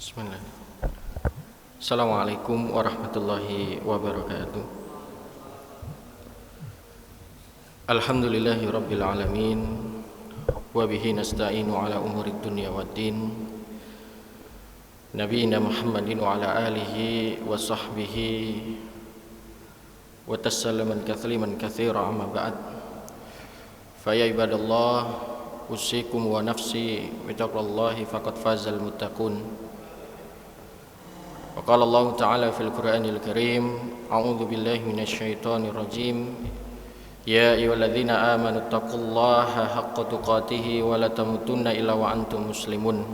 Bismillah. Assalamualaikum warahmatullahi wabarakatuh. Alhamdulillahi rabbil alamin. Wa bihi nasta'inu ala umurid dunya waddin. Nabiina Muhammadin wa ala alihi wa sahbihi wa tasallaman katsliman katsira amma ba'd. Fa ya ibadallah, usikum wa nafsi bi taqwallahi faqad fazal muttaqun. Wa qala Allah ta'ala fil Qur'anil Karim, a'udzu billahi minasyaitonir rajim. Ya ayyuhalladzina amanu taqullaha haqqa tuqatih wa la tamutunna illa wa antum muslimun.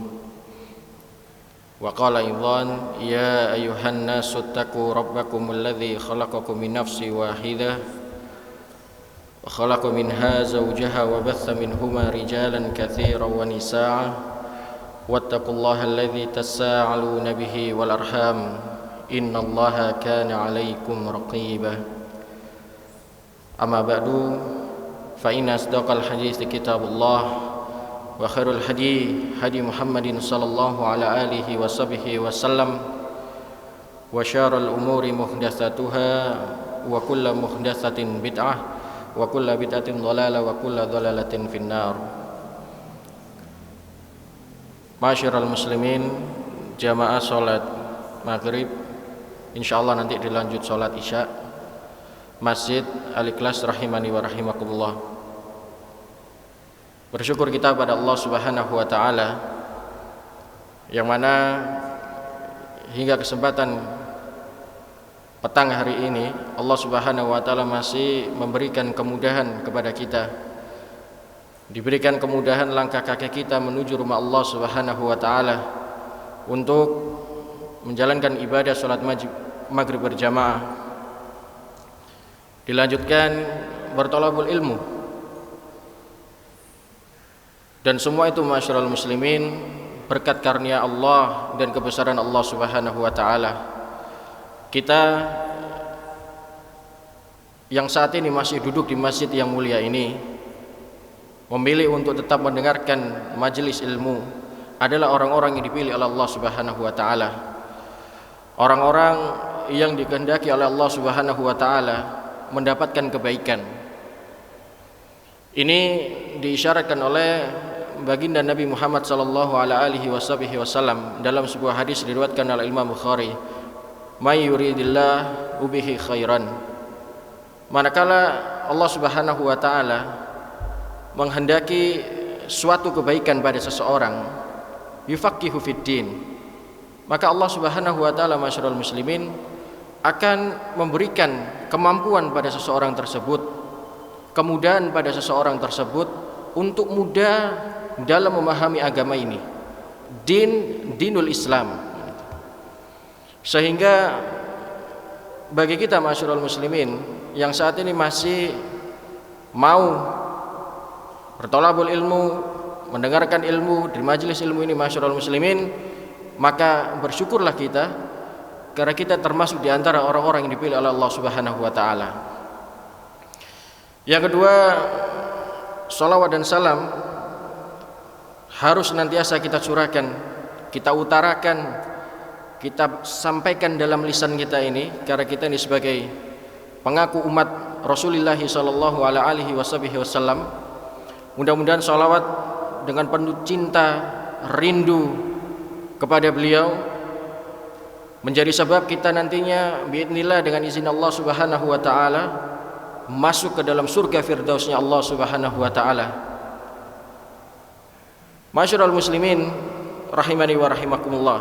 Wa qala aidan, ya ayyuhan nasu taqu rabbakumul ladzi khalaqakum min nafsin wahidah wa khalaqa minha zawjaha wa batha minhuma rijalan katsiran wa nisaa'a wattaqullaha alladzi tasaaluna bihi wal arham innallaha kana 'alaikum raqiba. Amma ba'du, fa inna asdaqal hadits kitabullah wa khairul hadi hadi Muhammadin sallallahu ala alihi wa sahbihi wasallam wa syarrul umuri muhdatsatuha wa kullu muhdatsatin bid'ah wa kullu bid'atin dhalalah wa kullu dhalalatin finnar. Masyiral muslimin, jamaah salat maghrib insyaallah nanti dilanjut salat isya Masjid Al-Ikhlas rahimani wa rahimakumullah. Bersyukur kita pada Allah Subhanahu wa taala yang mana hingga kesempatan petang hari ini Allah Subhanahu wa taala masih memberikan kemudahan kepada kita. Diberikan kemudahan langkah kaki kita menuju rumah Allah Subhanahu wa taala untuk menjalankan ibadah salat maghrib berjamaah. Dilanjutkan bertolabul ilmu. Dan semua itu masyarul muslimin berkat karunia Allah dan kebesaran Allah Subhanahu wa taala. Kita yang saat ini masih duduk di masjid yang mulia ini memilih untuk tetap mendengarkan majelis ilmu adalah orang-orang yang dipilih oleh Allah Subhanahu wa taala. Orang-orang yang dikehendaki oleh Allah Subhanahu wa taala mendapatkan kebaikan. Ini diisyaratkan oleh baginda Nabi Muhammad sallallahu alaihi wasallam dalam sebuah hadis diriwayatkan oleh Imam Bukhari, "May yuridillahu bihi khairan." Manakala Allah Subhanahu wa taala menghendaki suatu kebaikan pada seseorang, yufaqihu fiddin, maka Allah Subhanahu wa taala masyarul muslimin akan memberikan kemampuan pada seseorang tersebut, kemudahan pada seseorang tersebut untuk mudah dalam memahami agama ini, dinul Islam. Sehingga bagi kita masyarul muslimin yang saat ini masih mau bertolabul ilmu, mendengarkan ilmu di majelis ilmu ini masyarul muslimin, maka bersyukurlah kita karena kita termasuk di antara orang-orang yang dipilih oleh Allah Subhanahu wa taala. Yang kedua, salawat dan salam harus senantiasa kita curahkan, kita utarakan, kita sampaikan dalam lisan kita ini karena kita ini sebagai pengaku umat Rasulullah sallallahu alaihi wasallam. Mudah-mudahan salawat dengan penuh cinta, rindu kepada beliau menjadi sebab kita nantinya biidznillah dengan izin Allah Subhanahu wa taala masuk ke dalam surga firdausnya Allah Subhanahu wa taala. Masyarul muslimin rahimani wa rahimakumullah.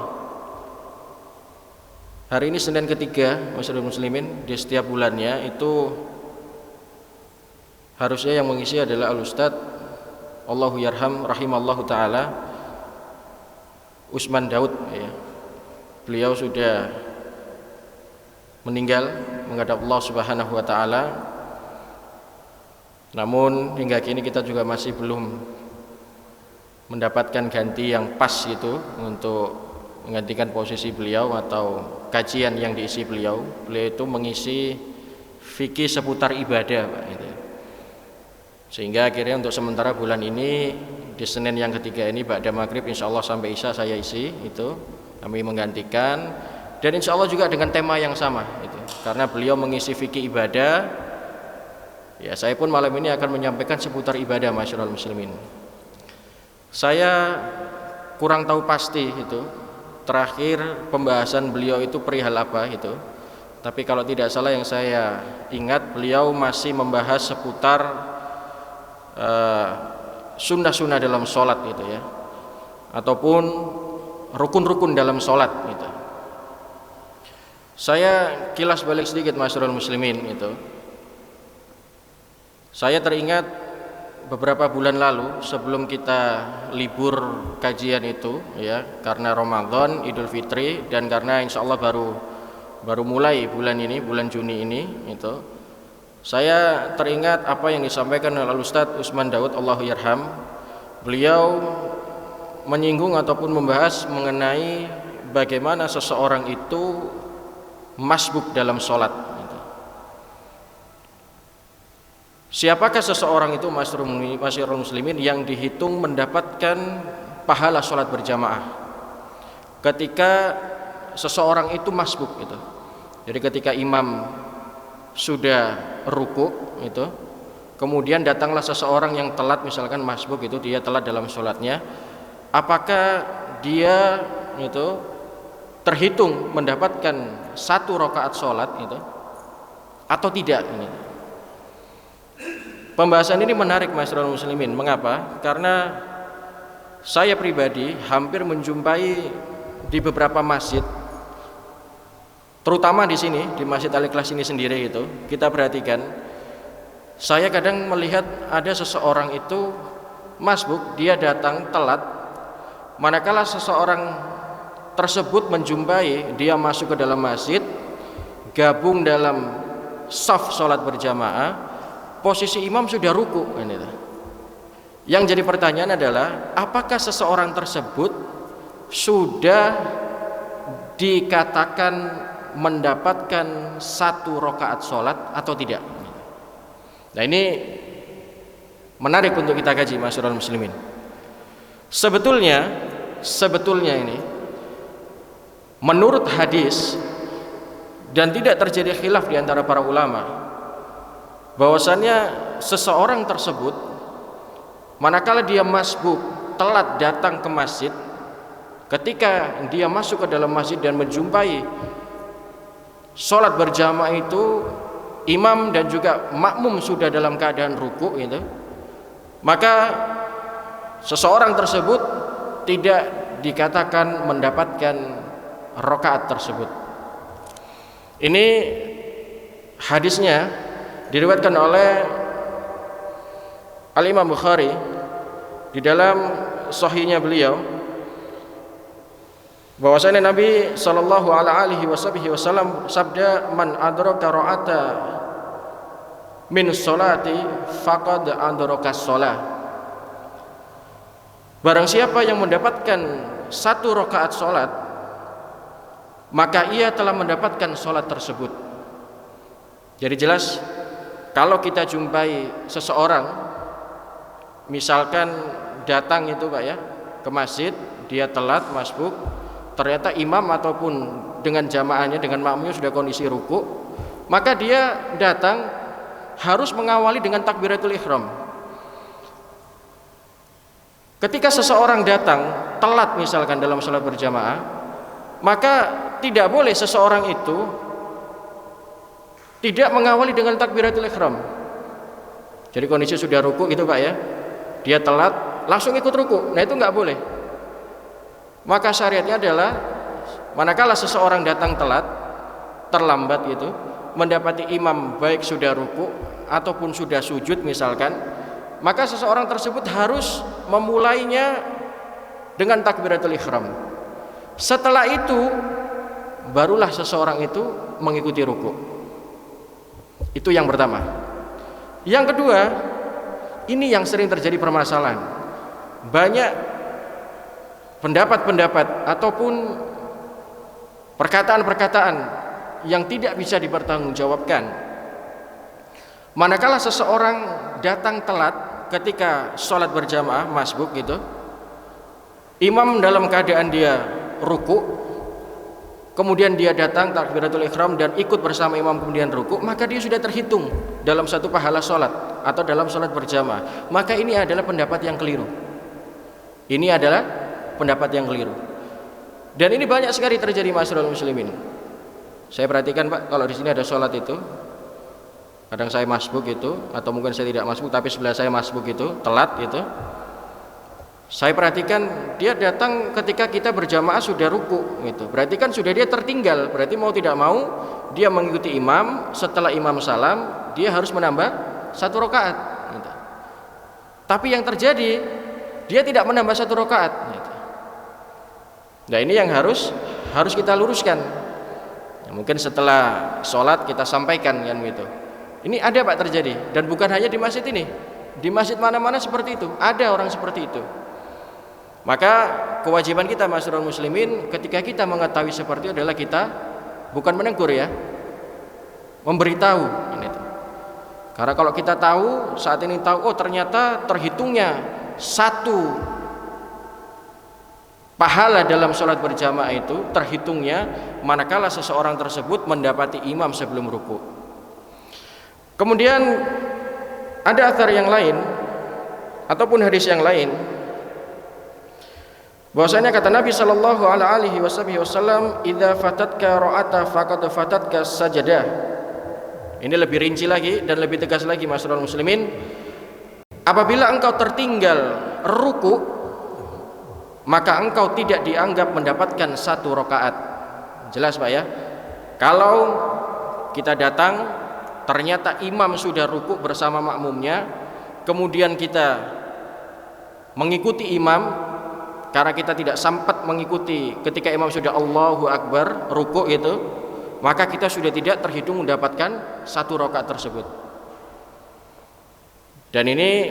Hari ini Senin ketiga masyarul muslimin di setiap bulannya itu harusnya yang mengisi adalah Al-Ustadz Allahu yarham rahimallahu taala Usman Daud ya. Beliau sudah meninggal menghadap Allah Subhanahu wa taala. Namun hingga kini kita juga masih belum mendapatkan ganti yang pas itu untuk menggantikan posisi beliau atau kajian yang diisi beliau. Beliau itu mengisi fikih seputar ibadah, Pak, gitu. Sehingga akhirnya untuk sementara bulan ini di Senin yang ketiga ini ba'da maghrib insyaallah sampai isya saya isi itu kami menggantikan, dan insya Allah juga dengan tema yang sama itu. Karena beliau mengisi fikih ibadah, ya saya pun malam ini akan menyampaikan seputar ibadah masyarul muslimin. Saya kurang tahu pasti itu terakhir pembahasan beliau itu perihal apa itu. Tapi kalau tidak salah yang saya ingat, beliau masih membahas seputar sunnah-sunnah dalam sholat gitu ya, ataupun rukun-rukun dalam sholat gitu. Saya kilas balik sedikit masyarul muslimin itu. Saya teringat beberapa bulan lalu sebelum kita libur kajian itu ya, karena Ramadan, Idul Fitri, dan karena insya Allah baru mulai bulan ini, bulan Juni ini itu, saya teringat apa yang disampaikan oleh Ustadz Usman Daud Allahu Yarham. Beliau menyinggung ataupun membahas mengenai bagaimana seseorang itu masbuk dalam sholat gitu. Siapakah seseorang itu masyarul muslimin yang dihitung mendapatkan pahala sholat berjamaah ketika seseorang itu masbuk gitu. Jadi ketika imam sudah ruku itu, kemudian datanglah seseorang yang telat, misalkan masbuk itu dia telat dalam sholatnya, apakah dia itu terhitung mendapatkan 1 rakaat sholat itu atau tidak ini? Pembahasan ini menarik masyarul muslimin. Mengapa? Karena saya pribadi hampir menjumpai di beberapa masjid, terutama di sini di Masjid Al-Ikhlas ini sendiri itu, kita perhatikan, saya kadang melihat ada seseorang itu masbuk, dia datang telat, manakala seseorang tersebut menjumpai dia masuk ke dalam masjid, gabung dalam shaf sholat berjamaah, posisi imam sudah ruku. Yang jadi pertanyaan adalah, apakah seseorang tersebut sudah dikatakan mendapatkan 1 rakaat sholat atau tidak? Nah, ini menarik untuk kita kaji masyarul muslimin. Sebetulnya ini menurut hadis, dan tidak terjadi khilaf di antara para ulama, bahwasannya seseorang tersebut manakala dia masbuk, telat datang ke masjid, ketika dia masuk ke dalam masjid dan menjumpai sholat berjamaah itu imam dan juga makmum sudah dalam keadaan ruku itu, maka seseorang tersebut tidak dikatakan mendapatkan rakaat tersebut. Ini hadisnya diriwayatkan oleh Al-Imam Bukhari di dalam sahihnya beliau, bahwasanya Nabi sallallahu alaihi wasallam sabda, man adraka ra'ata min sholati faqad adraka shalah. Barang siapa yang mendapatkan 1 rakaat sholat, maka ia telah mendapatkan sholat tersebut. Jadi jelas, kalau kita jumpai seseorang misalkan datang itu Pak ya ke masjid, dia telat masbuk, ternyata imam ataupun dengan jamaahnya, dengan makmumnya sudah kondisi ruku, maka dia datang harus mengawali dengan takbiratul ihram. Ketika seseorang datang telat misalkan dalam sholat berjamaah, maka tidak boleh seseorang itu tidak mengawali dengan takbiratul ihram. Jadi kondisi sudah ruku gitu Pak ya, dia telat langsung ikut ruku, nah itu nggak boleh. Maka syariatnya adalah manakala seseorang datang telat, terlambat gitu, mendapati imam baik sudah ruku ataupun sudah sujud misalkan, maka seseorang tersebut harus memulainya dengan takbiratul ihram. Setelah itu barulah seseorang itu mengikuti ruku. Itu yang pertama. Yang kedua, ini yang sering terjadi permasalahan. Banyak pendapat-pendapat ataupun perkataan-perkataan yang tidak bisa dipertanggungjawabkan manakala seseorang datang telat ketika sholat berjamaah masbuk gitu, imam dalam keadaan dia ruku, kemudian dia datang takbiratul ihram dan ikut bersama imam kemudian rukuk, maka dia sudah terhitung dalam satu pahala sholat atau dalam sholat berjamaah. Maka ini adalah pendapat yang keliru. Ini adalah pendapat yang keliru. Dan ini banyak sekali terjadi masyarakat muslimin. Saya perhatikan Pak, kalau di sini ada sholat itu, kadang saya masbuk itu, atau mungkin saya tidak masbuk tapi sebelah saya masbuk itu, telat gitu. Saya perhatikan dia datang ketika kita berjamaah sudah ruku gitu. Berarti kan sudah dia tertinggal. Berarti mau tidak mau dia mengikuti imam. Setelah imam salam dia harus menambah 1 rakaat gitu. Tapi yang terjadi dia tidak menambah 1 rakaat gitu. Nah ini yang harus kita luruskan ya, mungkin setelah sholat kita sampaikan kan gitu. Ini ada Pak terjadi. Dan bukan hanya di masjid ini, di masjid mana-mana seperti itu. Ada orang seperti itu. Maka kewajiban kita masyarakat muslimin ketika kita mengetahui seperti itu adalah kita bukan menegur ya, memberitahu itu. Karena kalau kita tahu saat ini tahu, oh ternyata terhitungnya 1 pahala dalam sholat berjamaah itu terhitungnya manakala seseorang tersebut mendapati imam sebelum ruku. Kemudian ada athar yang lain ataupun hadis yang lain bahwasanya kata Nabi sallallahu alaihi wasallam, "Idza fatatka ra'ata faqad fatatka sajadah." Ini lebih rinci lagi dan lebih tegas lagi masyarakat muslimin. Apabila engkau tertinggal ruku, maka engkau tidak dianggap mendapatkan 1 rakaat. Jelas Pak ya? Kalau kita datang ternyata imam sudah ruku bersama makmumnya, kemudian kita mengikuti imam karena kita tidak sempat mengikuti ketika imam sudah Allahu Akbar rukuk itu, maka kita sudah tidak terhitung mendapatkan 1 rakaat tersebut. Dan ini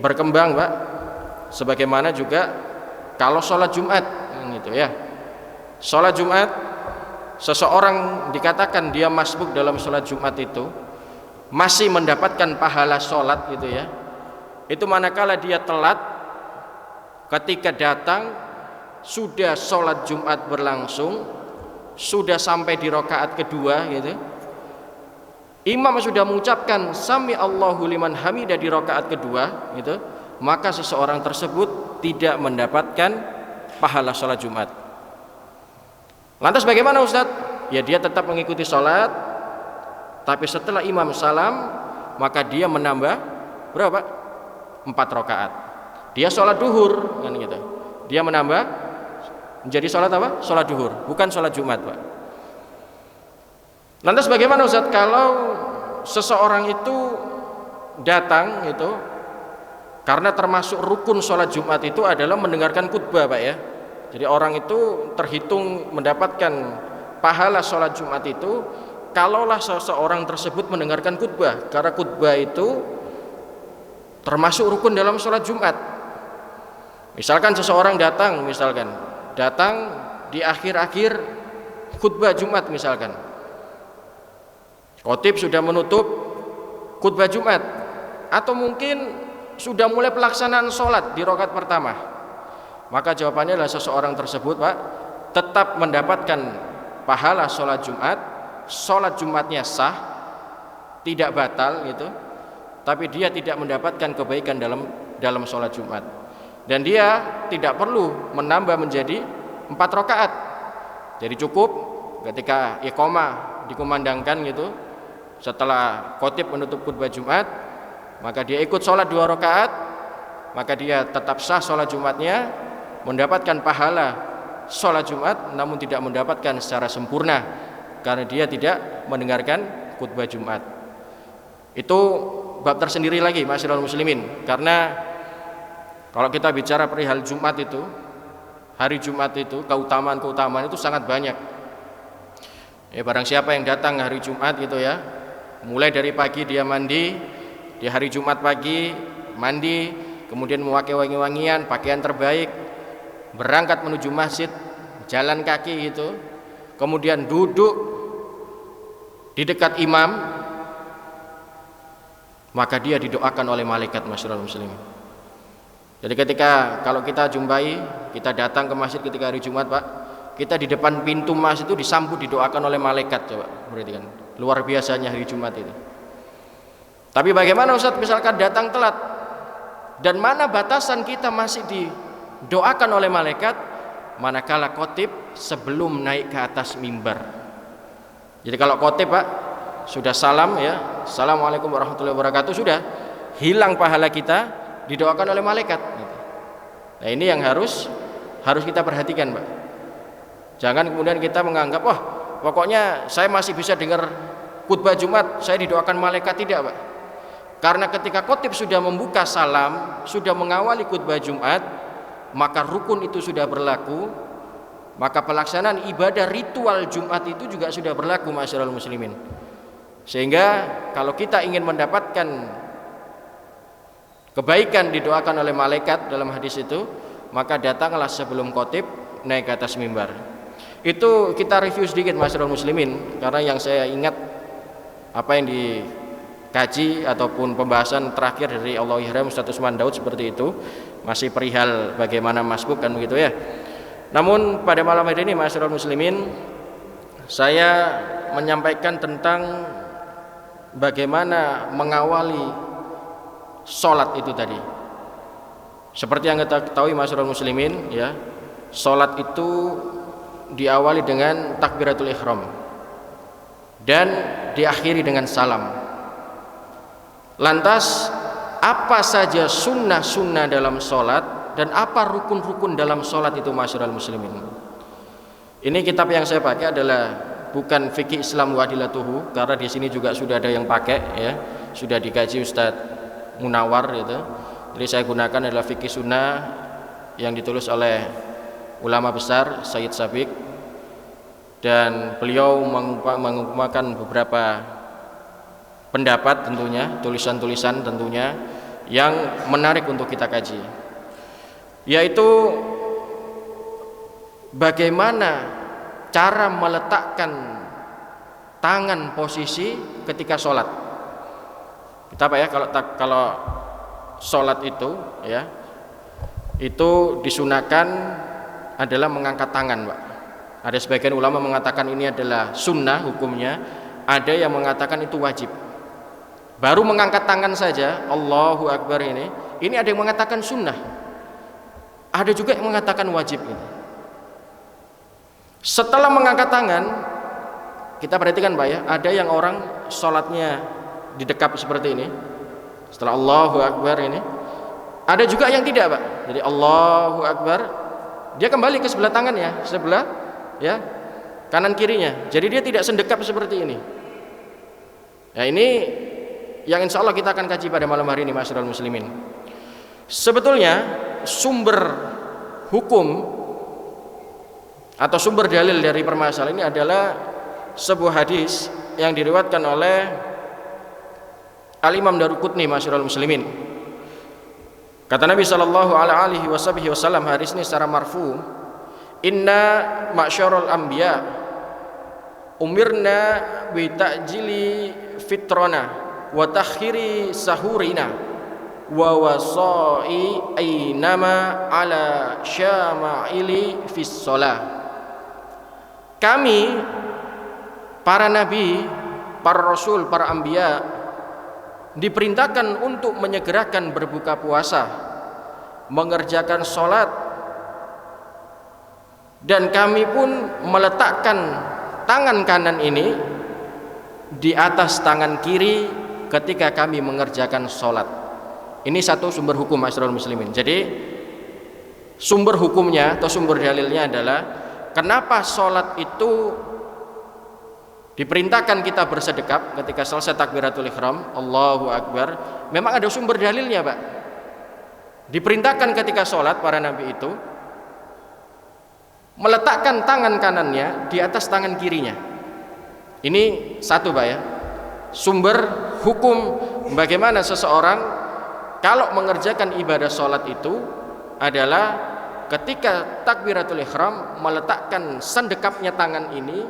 berkembang Pak, sebagaimana juga kalau sholat Jumat gitu ya. Sholat Jumat seseorang dikatakan dia masbuk dalam sholat Jumat itu masih mendapatkan pahala sholat gitu ya. Itu manakala dia telat ketika datang sudah sholat Jumat berlangsung, sudah sampai di rakaat kedua gitu, imam sudah mengucapkan sami Allahu liman hamidah di rakaat kedua gitu, maka seseorang tersebut tidak mendapatkan pahala sholat Jumat. Lantas bagaimana Ustadz? Ya dia tetap mengikuti sholat, tapi setelah imam salam maka dia menambah berapa? 4 rakaat. Dia sholat duhur kan gitu. Dia menambah menjadi sholat apa? Sholat duhur, bukan sholat Jumat Pak. Lantas bagaimana Ustaz kalau seseorang itu datang itu karena termasuk rukun sholat Jumat itu adalah mendengarkan khutbah Pak ya. Jadi orang itu terhitung mendapatkan pahala sholat Jumat itu kalaulah seseorang tersebut mendengarkan khutbah, karena khutbah itu termasuk rukun dalam sholat Jumat. Misalkan seseorang datang di akhir-akhir khutbah Jumat misalkan, khotib sudah menutup khutbah Jumat, atau mungkin sudah mulai pelaksanaan sholat di rakaat pertama, maka jawabannya adalah seseorang tersebut Pak tetap mendapatkan pahala sholat Jumat, sholat Jumatnya sah, tidak batal gitu, tapi dia tidak mendapatkan kebaikan dalam sholat Jumat. Dan dia tidak perlu menambah menjadi 4 rakaat. Jadi cukup ketika iqamah dikumandangkan gitu, setelah khotib menutup khutbah Jumat, maka dia ikut sholat 2 rakaat, maka dia tetap sah sholat Jumatnya, mendapatkan pahala sholat Jumat, namun tidak mendapatkan secara sempurna karena dia tidak mendengarkan khutbah Jumat. Itu bab tersendiri lagi masyarakat muslimin, karena kalau kita bicara perihal Jumat itu, hari Jumat itu, keutamaan itu sangat banyak. Ya, barang siapa yang datang hari Jumat gitu ya, mulai dari pagi dia mandi, di hari Jumat pagi mandi, kemudian memakai wangi-wangian, pakaian terbaik, berangkat menuju masjid, jalan kaki gitu, kemudian duduk di dekat imam, maka dia didoakan oleh malaikat masyarakat muslimin. Jadi ketika kalau kita jumpai, kita datang ke masjid ketika hari Jumat Pak, Kita di depan pintu masjid itu disambut, didoakan oleh malaikat. Coba perhatikan, luar biasanya hari Jumat itu. Tapi bagaimana Ustaz misalkan datang telat, dan mana batasan kita masih didoakan oleh malaikat manakala khotib sebelum naik ke atas mimbar. Jadi kalau khotib Pak sudah salam ya, assalamualaikum warahmatullahi wabarakatuh, sudah hilang pahala kita, didoakan oleh malaikat. Nah ini yang harus kita perhatikan Pak. Jangan kemudian kita menganggap wah pokoknya saya masih bisa dengar khutbah Jumat, saya didoakan malaikat. Tidak Pak. Karena ketika khotib sudah membuka salam, sudah mengawali khutbah Jumat, maka rukun itu sudah berlaku, maka pelaksanaan ibadah ritual Jumat itu juga sudah berlaku masyarul muslimin. Sehingga kalau kita ingin mendapatkan kebaikan didoakan oleh malaikat dalam hadis itu, maka datanglah sebelum khotib naik ke atas mimbar. Itu kita review sedikit masyarul muslimin, karena yang saya ingat apa yang dikaji ataupun pembahasan terakhir dari Allah Ihram Ustaz Usman Daud seperti itu, masih perihal bagaimana masbuk kan begitu ya. Namun pada malam hari ini masyarul muslimin, saya menyampaikan tentang bagaimana mengawali sholat itu tadi. Seperti yang kita ketahui masyarul muslimin ya, sholat itu diawali dengan takbiratul ihram dan diakhiri dengan salam. Lantas apa saja sunnah-sunnah dalam sholat dan apa rukun-rukun dalam sholat itu masyarul muslimin? Ini kitab yang saya pakai adalah bukan fikih Islam wa adilatuhu, karena di sini juga sudah ada yang pakai ya, sudah dikaji Ustadz Munawar gitu. Jadi saya gunakan adalah fikih sunnah yang ditulis oleh ulama besar Sayyid Sabiq, dan beliau mengumpulkan beberapa pendapat tentunya, tulisan-tulisan tentunya yang menarik untuk kita kaji, yaitu bagaimana cara meletakkan tangan posisi ketika sholat. Kita apa ya, kalau sholat itu ya, itu disunahkan adalah mengangkat tangan Pak. Ada sebagian ulama mengatakan ini adalah sunnah hukumnya, ada yang mengatakan itu wajib. Baru mengangkat tangan saja Allahu Akbar ini ada yang mengatakan sunnah, ada juga yang mengatakan wajib ini. Setelah mengangkat tangan, kita perhatikan Pak ya, ada yang orang sholatnya didekap seperti ini, setelah Allahu Akbar ini, ada juga yang tidak Pak. Jadi Allahu Akbar, dia kembali ke sebelah tangannya, sebelah ya kanan kirinya. Jadi dia tidak sendekap seperti ini. Ya ini yang insya Allah kita akan kaji pada malam hari ini masyarul muslimin. Sebetulnya sumber hukum atau sumber dalil dari permasalahan ini adalah sebuah hadis yang diriwayatkan oleh Al-Imam Daruqutni masyarul muslimin. Kata Nabi sallallahu alaihi wasallam, hadis ini secara marfu, inna ma'syarul anbiya umirna bi ta'jili fitrana wa takhiri sahurina wa wasai ainama ala syama'ili fis shalah. Kami para nabi, para rasul, para anbiya diperintahkan untuk menyegerakan berbuka puasa, mengerjakan sholat, dan kami pun meletakkan tangan kanan ini di atas tangan kiri ketika kami mengerjakan sholat. Ini satu sumber hukum masyarul muslimin. Jadi sumber hukumnya atau sumber dalilnya adalah kenapa sholat itu diperintahkan kita bersedekap ketika selesai takbiratul ihram Allahu Akbar. Memang ada sumber dalilnya Pak. Diperintahkan ketika sholat para nabi itu meletakkan tangan kanannya di atas tangan kirinya. Ini satu Pak ya, sumber hukum bagaimana seseorang kalau mengerjakan ibadah sholat itu adalah ketika takbiratul ihram meletakkan sendekapnya tangan ini,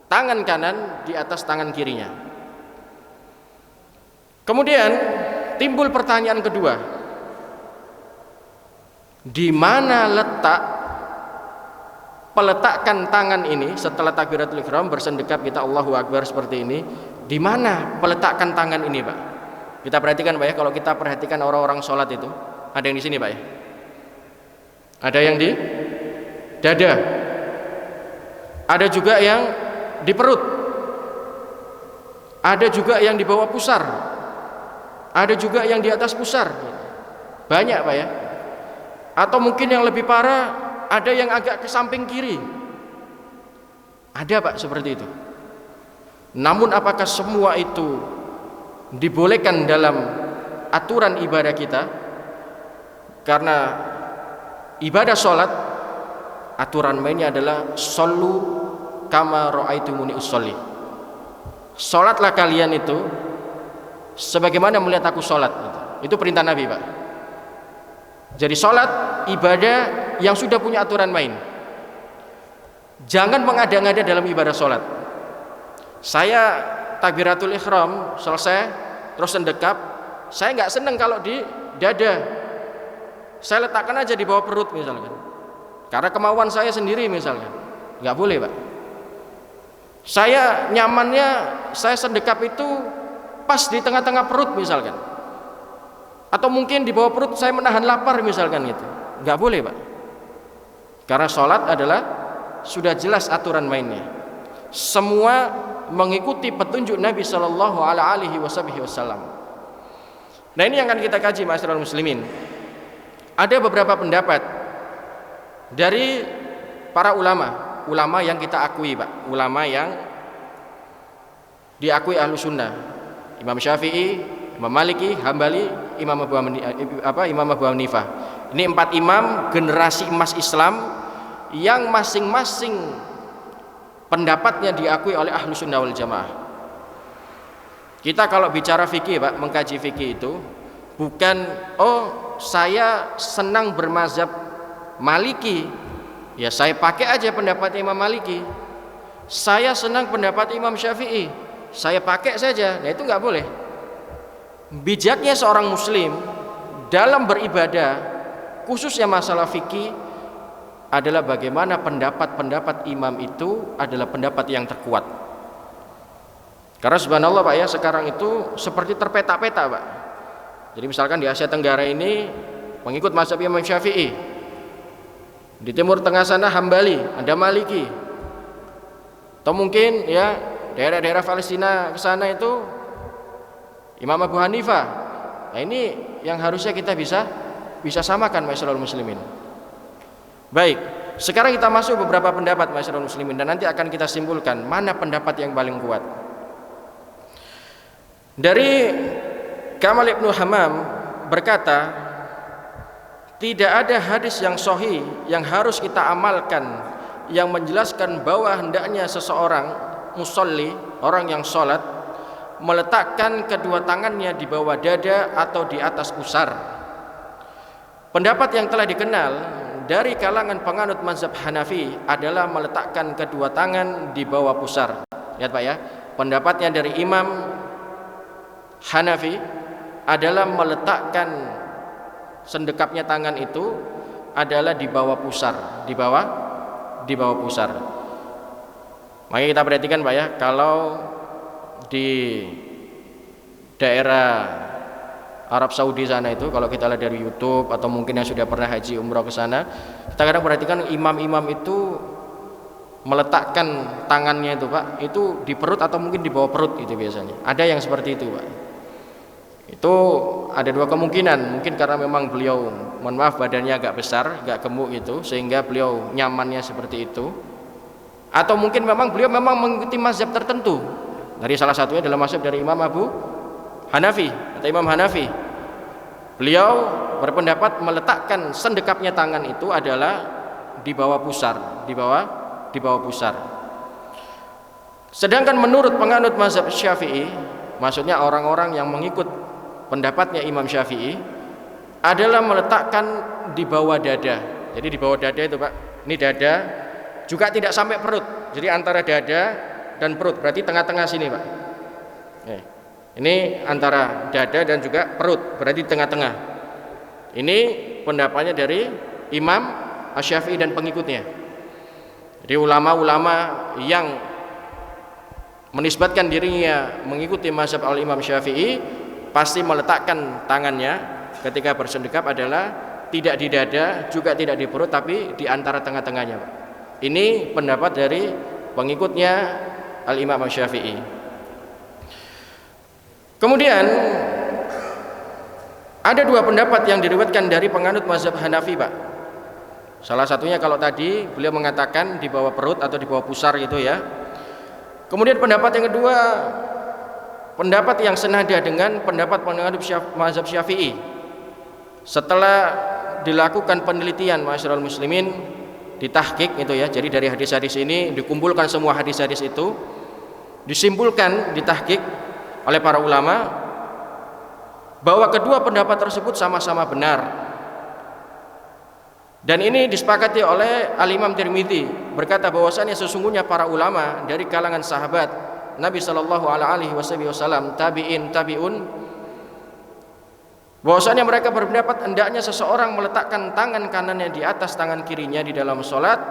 tangan kanan di atas tangan kirinya. Kemudian timbul pertanyaan kedua, di mana letak peletakan tangan ini setelah takbiratul ihram bersendekap kita Allahu Akbar seperti ini, di mana peletakan tangan ini, Pak? Kita perhatikan, Pak ya, kalau kita perhatikan orang-orang sholat itu, ada yang di sini, Pak ya? Ada yang di dada, ada juga yang di perut, ada juga yang di bawah pusar, ada juga yang di atas pusar. Banyak, Pak ya. Atau mungkin yang lebih parah, ada yang agak ke samping kiri. Ada, Pak, seperti itu. Namun apakah semua itu dibolehkan dalam aturan ibadah kita? Karena ibadah sholat, aturan mainnya adalah shollu kama ra'aitumuni usolli. Sholatlah kalian itu sebagaimana melihat aku sholat. Itu perintah Nabi, Pak. Jadi sholat ibadah yang sudah punya aturan main. Jangan mengada-ngada dalam ibadah sholat. Saya takbiratul ihram selesai terus sendekap, saya nggak seneng kalau di dada. Saya letakkan aja di bawah perut misalkan, karena kemauan saya sendiri misalkan. Nggak boleh, Pak. Saya nyamannya saya sendekap itu pas di tengah-tengah perut misalkan, atau mungkin di bawah perut saya menahan lapar misalkan gitu. Nggak boleh, Pak. Karena sholat adalah sudah jelas aturan mainnya. Semua mengikuti petunjuk Nabi Shallallahu Alaihi Wasallam. Nah, ini yang akan kita kaji, ma'asyiral muslimin. Ada beberapa pendapat dari para ulama yang kita akui, Pak, ulama yang diakui ahlu sunnah. Imam Syafi'i, Imam Maliki, Hambali, Imam Abu Hanifah. Ini 4 imam generasi emas Islam yang masing-masing pendapatnya diakui oleh ahlu sunnah wal jamaah. Kita kalau bicara fikih, Pak, mengkaji fikih itu bukan saya senang bermazhab Maliki, ya saya pakai aja pendapat Imam Maliki. Saya senang pendapat Imam Syafi'i, saya pakai saja. Nah, itu nggak boleh. Bijaknya seorang muslim dalam beribadah, khususnya masalah fikih, adalah bagaimana pendapat-pendapat imam itu adalah pendapat yang terkuat. Karena subhanallah, Pak ya, sekarang itu seperti terpeta-peta, Pak. Jadi misalkan di Asia Tenggara ini mengikut mazhab Imam Syafi'i, di Timur Tengah sana Hambali, ada Maliki, atau mungkin ya daerah-daerah Palestina ke sana itu Imam Abu Hanifah. Nah, ini yang harusnya kita bisa samakan, ma'asyiral muslimin. Baik, sekarang kita masuk beberapa pendapat, ma'asyiral muslimin, dan nanti akan kita simpulkan mana pendapat yang paling kuat. Dari Kamal Ibnu Hammam berkata, tidak ada hadis yang sahih yang harus kita amalkan yang menjelaskan bahwa hendaknya seseorang musolli, orang yang sholat, meletakkan kedua tangannya di bawah dada atau di atas pusar. Pendapat yang telah dikenal dari kalangan penganut mazhab Hanafi adalah meletakkan kedua tangan di bawah pusar. Lihat, Pak ya, pendapatnya dari Imam Hanafi adalah meletakkan sendekapnya tangan itu adalah di bawah pusar, di bawah pusar. Makanya kita perhatikan, Pak ya, kalau di daerah Arab Saudi sana itu, kalau kita lihat dari YouTube atau mungkin yang sudah pernah haji umroh ke sana, kita kadang perhatikan imam-imam itu meletakkan tangannya itu, Pak, itu di perut atau mungkin di bawah perut itu biasanya. Ada yang seperti itu, Pak. Itu ada dua kemungkinan, mungkin karena memang beliau, mohon maaf, badannya agak besar, agak gemuk gitu, sehingga beliau nyamannya seperti itu. Atau mungkin memang beliau mengikuti mazhab tertentu. Dari salah satunya adalah mazhab dari Imam Abu Hanafi atau Imam Hanafi. Beliau berpendapat meletakkan sendekapnya tangan itu adalah di bawah pusar, di bawah pusar. Sedangkan menurut penganut mazhab Syafi'i, maksudnya orang-orang yang mengikut pendapatnya Imam Syafi'i, adalah meletakkan di bawah dada. Jadi di bawah dada itu, Pak, ini dada juga tidak sampai perut. Jadi antara dada dan perut, berarti tengah-tengah sini, Pak. Ini antara dada dan juga perut, berarti tengah-tengah. Ini pendapatnya dari Imam Asy-Syafi'i dan pengikutnya. Jadi ulama-ulama yang menisbatkan dirinya mengikuti mazhab al-Imam Syafi'i pasti meletakkan tangannya ketika bersedekap adalah tidak di dada, juga tidak di perut, tapi di antara tengah-tengahnya. Ini pendapat dari pengikutnya al-Imam Syafi'i. Kemudian ada dua pendapat yang diriwayatkan dari penganut mazhab Hanafi, Pak. Salah satunya kalau tadi beliau mengatakan di bawah perut atau di bawah pusar gitu ya. Kemudian pendapat yang kedua, pendapat yang senada dengan pendapat penganut mazhab Syafi'i. Setelah dilakukan penelitian masyarakat muslimin, ditahqiq itu ya. Jadi dari hadis-hadis ini dikumpulkan semua hadis-hadis itu, disimpulkan, ditahqiq oleh para ulama bahwa kedua pendapat tersebut sama-sama benar. Dan ini disepakati oleh Al-Imam Tirmidzi, berkata bahwasanya sesungguhnya para ulama dari kalangan sahabat Nabi sallallahu alaihi wasallam, tabi'in, tabi'un, bahwasanya mereka berpendapat hendaknya seseorang meletakkan tangan kanannya di atas tangan kirinya di dalam sholat,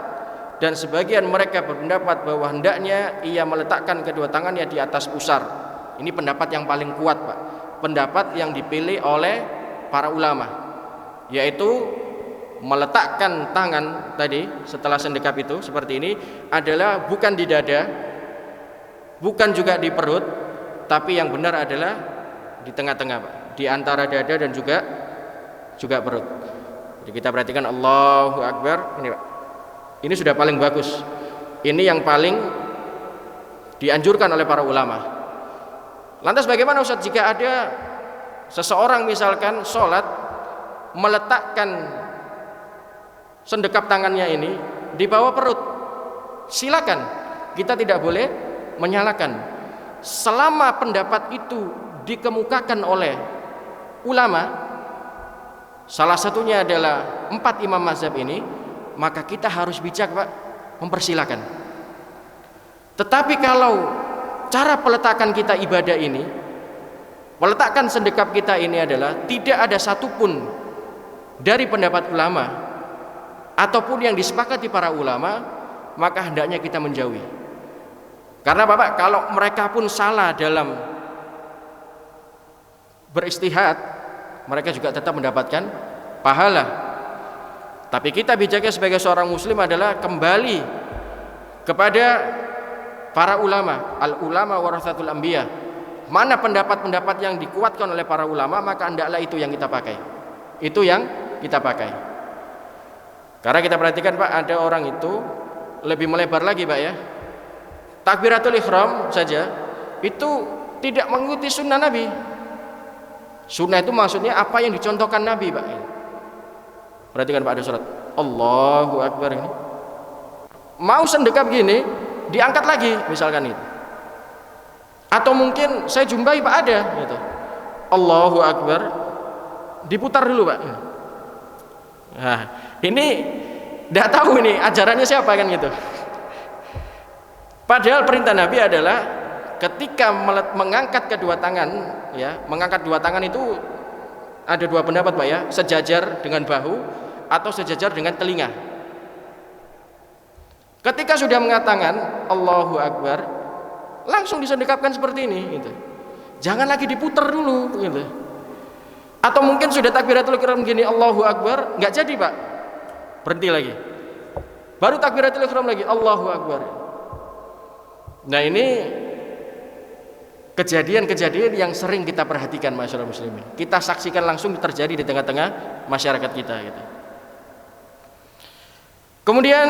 dan sebagian mereka berpendapat bahwa hendaknya ia meletakkan kedua tangannya di atas pusar. Ini pendapat yang paling kuat, Pak. Pendapat yang dipilih oleh para ulama, yaitu meletakkan tangan tadi setelah sendekap itu seperti ini adalah bukan di dada, bukan juga di perut, tapi yang benar adalah di tengah-tengah, Pak, di antara dada dan juga perut. Jadi kita perhatikan Allahu Akbar ini, Pak. Ini sudah paling bagus. Ini yang paling dianjurkan oleh para ulama. Lantas bagaimana Ustaz jika ada seseorang misalkan sholat meletakkan sendekap tangannya ini di bawah perut? Silakan, kita tidak boleh menyalahkan selama pendapat itu dikemukakan oleh ulama, salah satunya adalah 4 imam mazhab ini, maka kita harus bijak, Pak, mempersilahkan. Tetapi kalau cara peletakan kita ibadah ini, meletakkan sendekap kita ini adalah tidak ada satupun dari pendapat ulama ataupun yang disepakati para ulama, maka hendaknya kita menjauhi. Karena Bapak, kalau mereka pun salah dalam beristihad, mereka juga tetap mendapatkan pahala. Tapi kita bijaknya sebagai seorang muslim adalah kembali kepada para ulama. Al-ulama warathatul anbiya. Mana pendapat-pendapat yang dikuatkan oleh para ulama, maka hendaklah itu yang kita pakai. Itu yang kita pakai. Karena kita perhatikan, Pak, ada orang itu lebih melebar lagi, Pak, ya. Takbiratul ihram saja itu tidak mengikuti sunnah Nabi. Sunnah itu maksudnya apa yang dicontohkan Nabi, Pak. Perhatikan, Pak, ada surat Allahu Akbar ini. Mau sendekap gini, diangkat lagi misalkan itu. Atau mungkin saya jumpai, Pak, ada gitu. Allahu Akbar, diputar dulu, Pak. Nah, ini tidak tahu ini ajarannya siapa kan gitu. Padahal perintah Nabi adalah ketika mengangkat kedua tangan, ya, mengangkat dua tangan itu ada dua pendapat, Pak, ya, sejajar dengan bahu atau sejajar dengan telinga. Ketika sudah mengatakan Allahu Akbar, langsung disendekapkan seperti ini gitu. Jangan lagi diputar dulu gitu. Atau mungkin sudah takbiratul ihram gini Allahu Akbar, enggak jadi, Pak. Berhenti lagi. Baru takbiratul ihram lagi Allahu Akbar. Nah, ini kejadian-kejadian yang sering kita perhatikan masyarakat muslimin. Kita saksikan langsung terjadi di tengah-tengah masyarakat kita gitu. Kemudian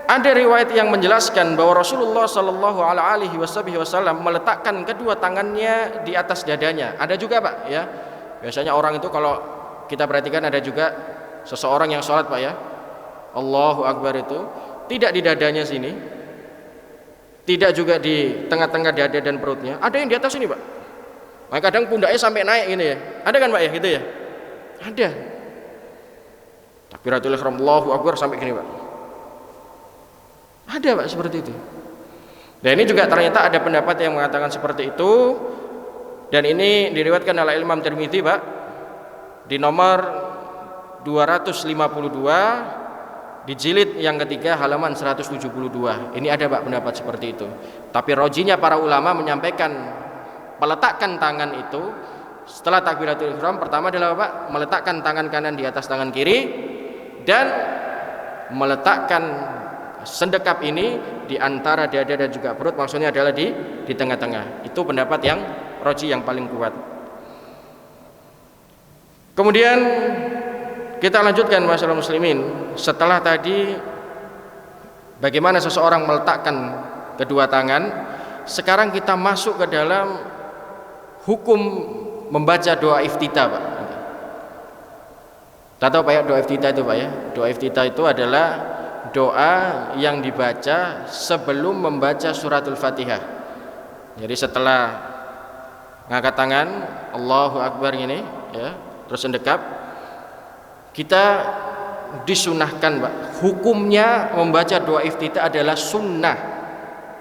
ada riwayat yang menjelaskan bahwa Rasulullah Shallallahu Alaihi Wasallam meletakkan kedua tangannya di atas dadanya. Ada juga, Pak, ya. Biasanya orang itu kalau kita perhatikan ada juga seseorang yang sholat, Pak, ya, Allahu Akbar itu tidak di dadanya sini, tidak juga di tengah-tengah dada dan perutnya, ada yang di atas ini, Pak. Maka kadang pundaknya sampai naik ini ya. Ada kan, Pak, ya, gitu ya? Ada. Takbiratul ihram Allahu Akbar sampai gini, Pak. Ada, Pak, seperti itu. Dan ini juga ternyata ada pendapat yang mengatakan seperti itu. Dan ini diriwayatkan oleh Imam Tirmidzi, Pak, di nomor 252 di jilid yang ketiga halaman 172. Ini ada Pak pendapat seperti itu. Tapi rojinya para ulama menyampaikan meletakkan tangan itu setelah takbiratul ihram pertama adalah Pak meletakkan tangan kanan di atas tangan kiri dan meletakkan sendekap ini di antara dada dan juga perut, maksudnya adalah di tengah-tengah. Itu pendapat yang roji yang paling kuat. Kemudian kita lanjutkan masyarakat muslimin. Setelah tadi bagaimana seseorang meletakkan kedua tangan, sekarang kita masuk ke dalam hukum membaca doa iftitah Pak. Kita tahu Pak ya doa iftitah itu Pak ya. Doa iftitah itu adalah doa yang dibaca sebelum membaca suratul Fatihah. Jadi setelah ngangkat tangan Allahu Akbar ini ya, terus mendekap, kita disunahkan Pak. Hukumnya membaca doa iftitah adalah sunnah.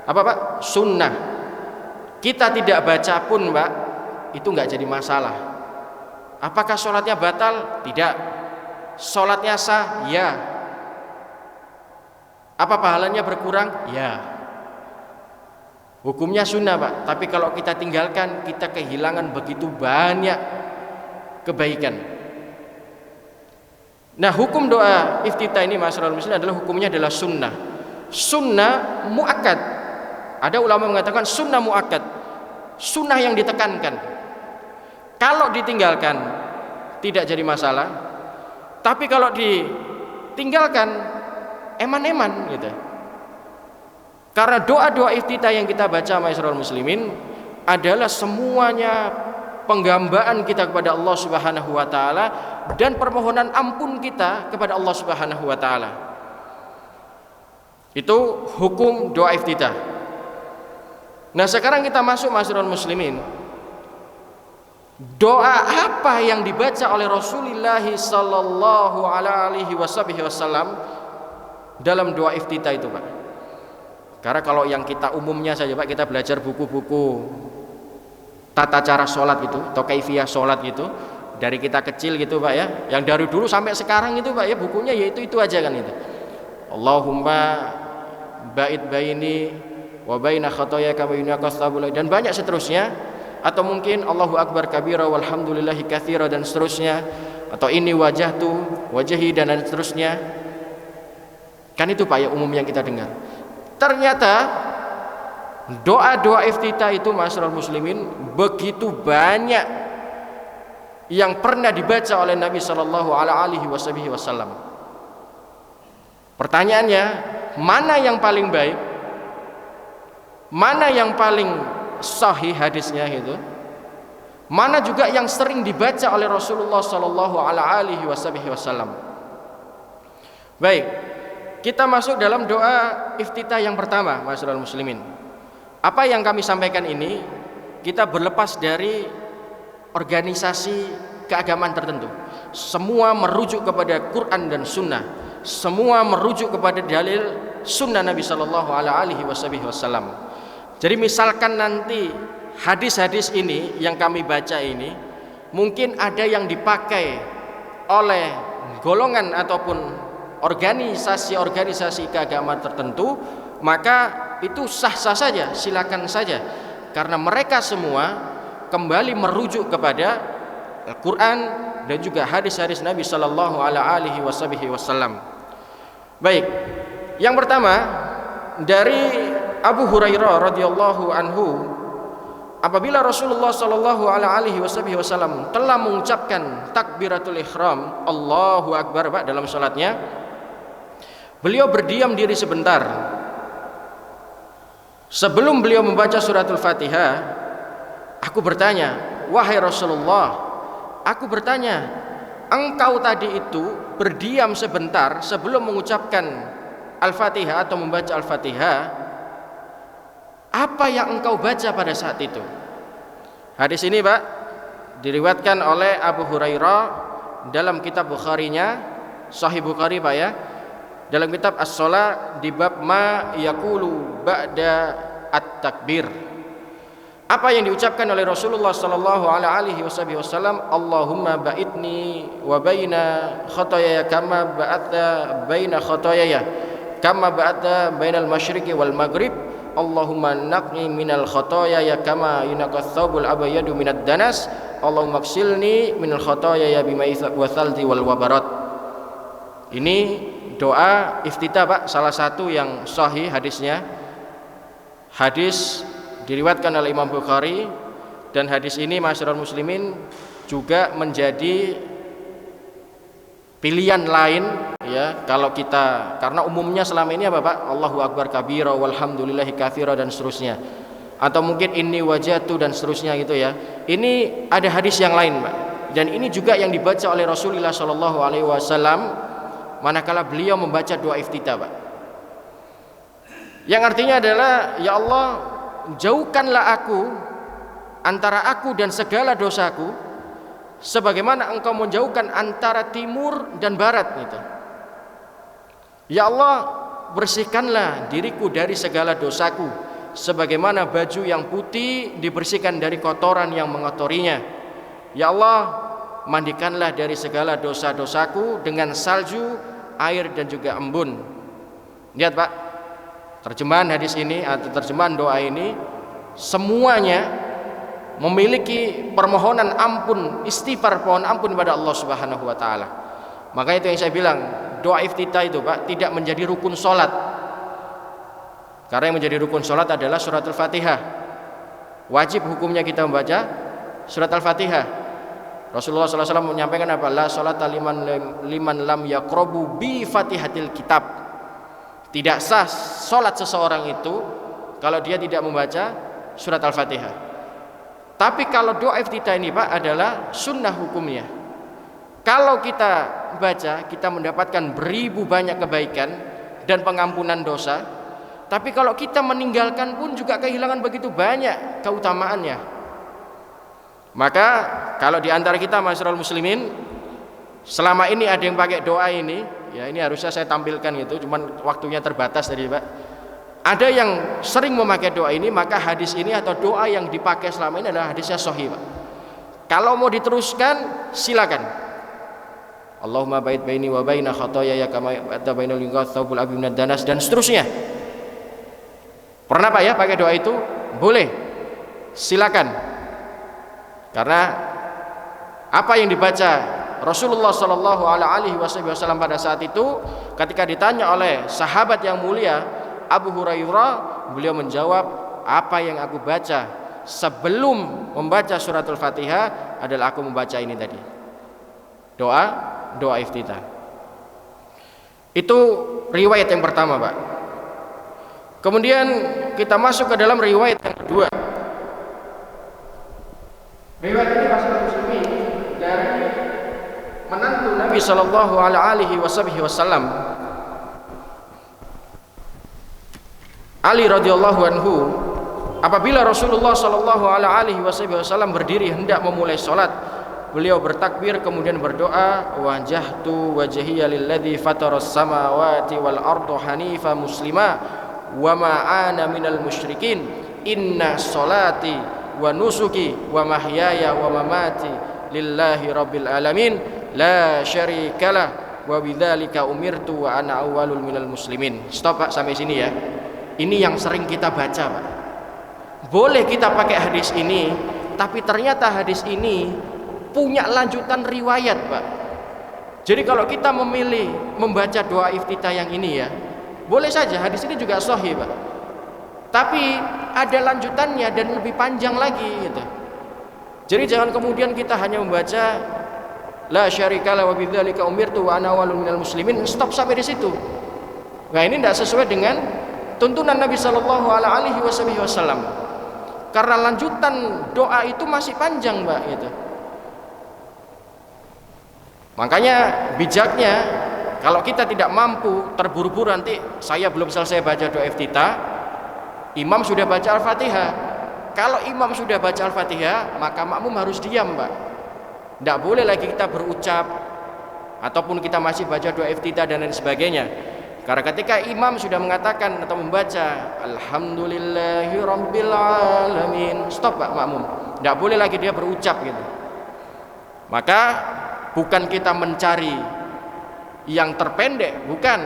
Apa Pak? Sunnah. Kita tidak baca pun Pak, itu enggak jadi masalah. Apakah sholatnya batal? Tidak. Sholatnya sah? Ya. Apa pahalanya berkurang? Ya. Hukumnya sunnah Pak. Tapi kalau kita tinggalkan, kita kehilangan begitu banyak kebaikan. Nah, hukum doa iftitah ini masyarakat muslim adalah hukumnya adalah sunnah. Sunnah muakkad. Ada ulama mengatakan sunnah muakkad. Sunnah yang ditekankan. Kalau ditinggalkan tidak jadi masalah. Tapi kalau ditinggalkan eman-eman gitu. Karena doa-doa iftitah yang kita baca masyarakat muslimin adalah semuanya penggambaan kita kepada Allah Subhanahu wa taala dan permohonan ampun kita kepada Allah Subhanahu wa taala. Itu hukum doa iftitah. Nah, sekarang kita masuk masyarakat muslimin. Doa apa yang dibaca oleh Rasulullah sallallahu alaihi wasallam dalam doa iftitah itu, Pak? Karena kalau yang kita umumnya saja, Pak, kita belajar buku-buku tata cara sholat gitu atau kaifiyah sholat gitu dari kita kecil gitu Pak ya, yang dari dulu sampai sekarang itu Pak ya, bukunya yaitu itu aja kan itu. Allahumma ba'id baini wa baina khotoyaka wa innaka tawwabur dan banyak seterusnya, atau mungkin Allahu akbar kabira walhamdulillahi katsira dan seterusnya, atau ini wajahtu wajahi dan seterusnya. Kan itu Pak ya umum yang kita dengar. Ternyata doa-doa iftitah itu masyarakat muslimin begitu banyak yang pernah dibaca oleh Nabi sallallahu alaihi wasallam. Pertanyaannya, mana yang paling baik? Mana yang paling sahih hadisnya itu? Mana juga yang sering dibaca oleh Rasulullah sallallahu alaihi wasallam? Baik, kita masuk dalam doa iftitah yang pertama masyarakat muslimin. Apa yang kami sampaikan ini kita berlepas dari organisasi keagamaan tertentu. Semua merujuk kepada Quran dan Sunnah. Semua merujuk kepada dalil Sunnah Nabi Sallallahu Alaihi Wasallam. Jadi misalkan nanti hadis-hadis ini yang kami baca ini mungkin ada yang dipakai oleh golongan ataupun organisasi keagamaan tertentu, maka itu sah-sah saja, silakan saja, karena mereka semua kembali merujuk kepada Al-Quran dan juga hadis-hadis Nabi Sallallahu Alaihi Wasallam. Baik, yang pertama dari Abu Hurairah radhiyallahu anhu, apabila Rasulullah Sallallahu Alaihi Wasallam telah mengucapkan takbiratul ihram Allahu Akbar Pak dalam salatnya, beliau berdiam diri sebentar. Sebelum beliau membaca suratul Fatihah, aku bertanya, wahai Rasulullah, aku bertanya, engkau tadi itu berdiam sebentar sebelum mengucapkan Al-Fatihah atau membaca Al-Fatihah, apa yang engkau baca pada saat itu? Hadis ini Pak diriwayatkan oleh Abu Hurairah dalam kitab Bukharinya, Sahih Bukhari Pak ya, dalam kitab As-Shalah di bab ma yaqulu ba'da at-takbir. Apa yang diucapkan oleh Rasulullah sallallahu alaihi wasallam, Allahumma ba'idni wa baina khotoyaya kama ba'adta baina khotoyaya kama ba'adta bainal masyriqi wal maghrib, Allahumma naqni minal khotoyaya kama yunaqas thawbul abyadu minad danas, Allahumma ghsilni minal khotoyaya bima'i wa thalji wal wabarat. Ini doa iftitah Pak, salah satu yang sahih hadisnya. Hadis diriwayatkan oleh Imam Bukhari, dan hadis ini masyarakat muslimin juga menjadi pilihan lain ya kalau kita, karena umumnya selama ini apa Pak? Allahu akbar kabira walhamdulillahi katsira dan seterusnya, atau mungkin inni wajatu dan seterusnya gitu ya. Ini ada hadis yang lain Pak, dan ini juga yang dibaca oleh Rasulullah sallallahu alaihi wasallam manakala beliau membaca doa iftitah Pak, yang artinya adalah, ya Allah, jauhkanlah aku antara aku dan segala dosaku sebagaimana engkau menjauhkan antara timur dan barat gitu. Ya Allah, bersihkanlah diriku dari segala dosaku sebagaimana baju yang putih dibersihkan dari kotoran yang mengotorinya. Ya Allah, mandikanlah dari segala dosa-dosaku dengan salju, air dan juga embun. Lihat Pak, terjemahan hadis ini atau terjemahan doa ini semuanya memiliki permohonan ampun, istighfar, pohon ampun kepada Allah Subhanahu wa taala. Maka itu yang saya bilang, doa iftitah itu Pak tidak menjadi rukun salat. Karena yang menjadi rukun salat adalah surat Al-Fatihah. Wajib hukumnya kita membaca surat Al-Fatihah. Rasulullah SAW menyampaikan apa? La salata liman lam yaqrabu bi Fatihatil kitab. Tidak sah sholat seseorang itu kalau dia tidak membaca surat Al-Fatihah. Tapi kalau doa iftitah ini Pak adalah sunnah hukumnya. Kalau kita baca, kita mendapatkan beribu banyak kebaikan dan pengampunan dosa. Tapi kalau kita meninggalkan pun juga kehilangan begitu banyak keutamaannya. Maka kalau di antara kita masyarakat muslimin selama ini ada yang pakai doa ini, ya ini harusnya saya tampilkan gitu, cuman waktunya terbatas tadi Pak. Ada yang sering memakai doa ini, maka hadis ini atau doa yang dipakai selama ini adalah hadisnya sahih Pak. Kalau mau diteruskan silakan. Allahumma ba'id baini wa baina khotoyaya kama ba'adta bainal thawbul abyad minad danas dan seterusnya. Pernah Pak ya pakai doa itu? Boleh. Silakan. Karena apa yang dibaca Rasulullah sallallahu alaihi wasallam pada saat itu ketika ditanya oleh sahabat yang mulia Abu Hurairah, beliau menjawab, apa yang aku baca sebelum membaca suratul Fatihah adalah aku membaca ini tadi. Doa iftitah. Itu riwayat yang pertama, Pak. Kemudian kita masuk ke dalam riwayat yang kedua. Riwayat ini masalah muslimin dari menantu Nabi sallallahu alaihi wasallam Ali radhiyallahu anhu, apabila Rasulullah sallallahu alaihi wasallam berdiri hendak memulai salat, beliau bertakbir kemudian berdoa, wajjahtu wajhiya lilladzi fataras samawati wal arda hanifa muslima wa ma ana minal musyrikin, inna salati wa nusuki wa mahyaya wa mamati lillahi rabbil alamin la syarikalah wa bidzalika umirtu wa ana awwalul minal muslimin. Stop Pak sampai sini ya. Ini yang sering kita baca Pak. Boleh kita pakai hadis ini, tapi ternyata hadis ini punya lanjutan riwayat Pak. Jadi kalau kita memilih membaca doa iftitah yang ini ya, boleh saja, hadis ini juga sahih Pak. Tapi ada lanjutannya dan lebih panjang lagi gitu. Jadi jangan kemudian kita hanya membaca la syarikalah wa bidzalika umirtu wa ana awwalul minal muslimin, stop sampai di situ. Nah, ini tidak sesuai dengan tuntunan Nabi sallallahu alaihi wasallam. Karena lanjutan doa itu masih panjang, Mbak, gitu. Makanya bijaknya kalau kita tidak mampu, terburu-buru nanti saya belum selesai baca doa iftitah, imam sudah baca Al-Fatihah. Kalau imam sudah baca Al-Fatihah, maka makmum harus diam, Mbak. Tidak boleh lagi kita berucap ataupun kita masih baca doa iftitah dan lain sebagainya. Karena ketika imam sudah mengatakan atau membaca Alhamdulillahirabbil alamin, stop Pak makmum. Tidak boleh lagi dia berucap gitu. Maka bukan kita mencari yang terpendek, bukan,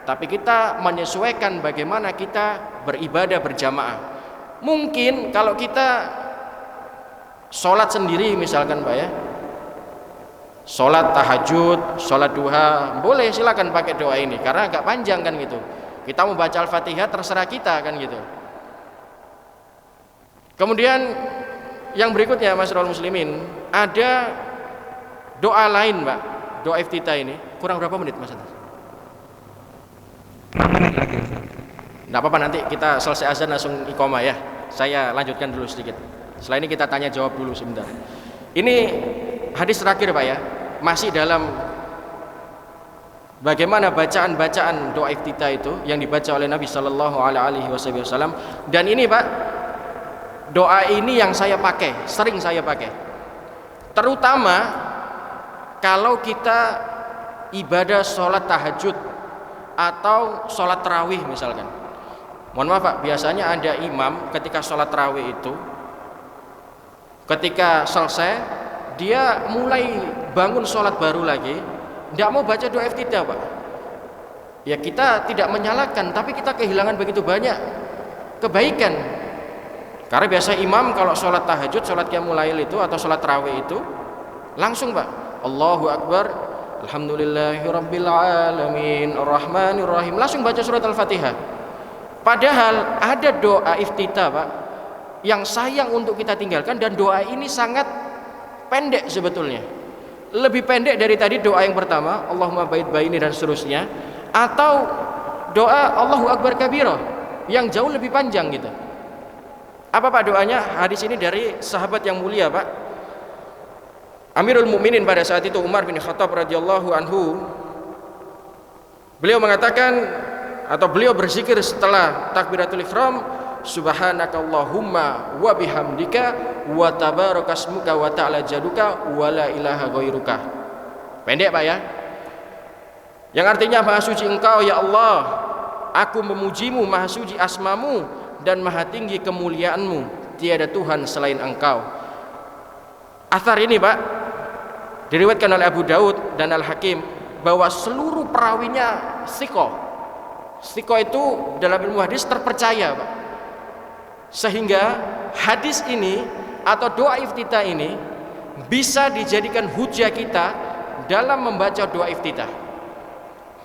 tapi kita menyesuaikan bagaimana kita beribadah berjamaah. Mungkin kalau kita sholat sendiri misalkan Pak ya, sholat tahajud, sholat duha, boleh silakan pakai doa ini karena agak panjang kan gitu. Kita mau baca Al-Fatihah terserah kita kan gitu. Kemudian yang berikutnya Masyarul Muslimin, ada doa lain Pak, doa iftitah ini kurang berapa menit Mas? 6 menit lagi. Nggak apa-apa, nanti kita selesai azan langsung iqomah ya. Saya lanjutkan dulu sedikit. Setelah ini kita tanya jawab dulu sebentar. Ini hadis terakhir Pak ya, masih dalam bagaimana bacaan-bacaan doa iftitah itu yang dibaca oleh Nabi Shallallahu Alaihi Wasallam. Dan ini Pak, doa ini yang saya pakai, sering saya pakai, terutama kalau kita ibadah sholat tahajud atau sholat tarawih misalkan. Mohon maaf Pak, biasanya ada imam ketika sholat tarawih itu, ketika selesai dia mulai bangun sholat baru lagi, tidak mau baca doa iftitah Pak. Ya kita tidak menyalahkan, tapi kita kehilangan begitu banyak kebaikan. Karena biasa imam kalau sholat tahajud, sholat qiyamul lail itu atau sholat tarawih itu langsung Pak, Allahu Akbar, Alhamdulillahirabbil alamin, Arrahmanirrahim, langsung baca surat Al-Fatihah. Padahal ada doa iftitah Pak yang sayang untuk kita tinggalkan, dan doa ini sangat pendek sebetulnya. Lebih pendek dari tadi doa yang pertama, Allahumma ba'id baini dan seterusnya, atau doa Allahu Akbar kabira yang jauh lebih panjang gitu. Apa Pak doanya? Hadis ini dari sahabat yang mulia Pak, Amirul Mukminin pada saat itu Umar bin Khattab radhiyallahu anhu. Beliau mengatakan atau beliau berzikir setelah takbiratul ihram, subhanakallahumma wa bihamdika wa tabarakasmuka wa ta'ala jaduka wa la ilaha ghairuka. Pendek Pak ya, yang artinya maha suci engkau ya Allah, aku memujimu, maha suci asmamu dan maha tinggi kemuliaanmu, tiada Tuhan selain engkau. Athar ini Pak diriwayatkan oleh Abu Daud dan Al-Hakim bahwa seluruh perawinya thiqah. Thiqah itu dalam ilmu hadis terpercaya Pak. Sehingga hadis ini atau doa iftitah ini bisa dijadikan hujah kita dalam membaca doa iftitah.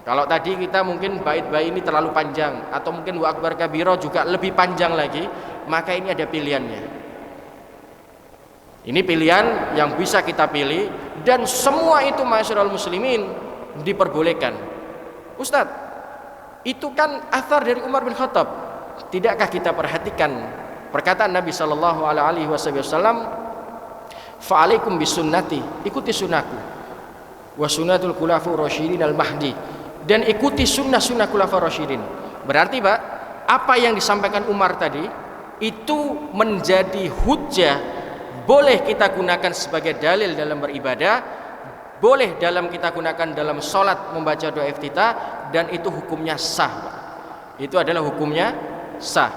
Kalau tadi kita mungkin bait-bait ini terlalu panjang, atau mungkin wa akbar kabira juga lebih panjang lagi, maka ini ada pilihannya. Ini pilihan yang bisa kita pilih, dan semua itu masyarul muslimin diperbolehkan. Ustadz, itu kan athar dari Umar bin Khattab. Tidakkah kita perhatikan perkataan Nabi Shallallahu Alaihi Wasallam, fa'alaikum bisunnati, ikuti sunnahku, wa sunnatul khulafaur rasyidin al mahdi, dan ikuti sunnah khulafaur rasyidin. Berarti Pak, apa yang disampaikan Umar tadi itu menjadi hujjah, boleh kita gunakan sebagai dalil dalam beribadah, boleh dalam kita gunakan dalam sholat membaca doa iftitah, dan itu hukumnya sah Pak. Itu adalah hukumnya sah.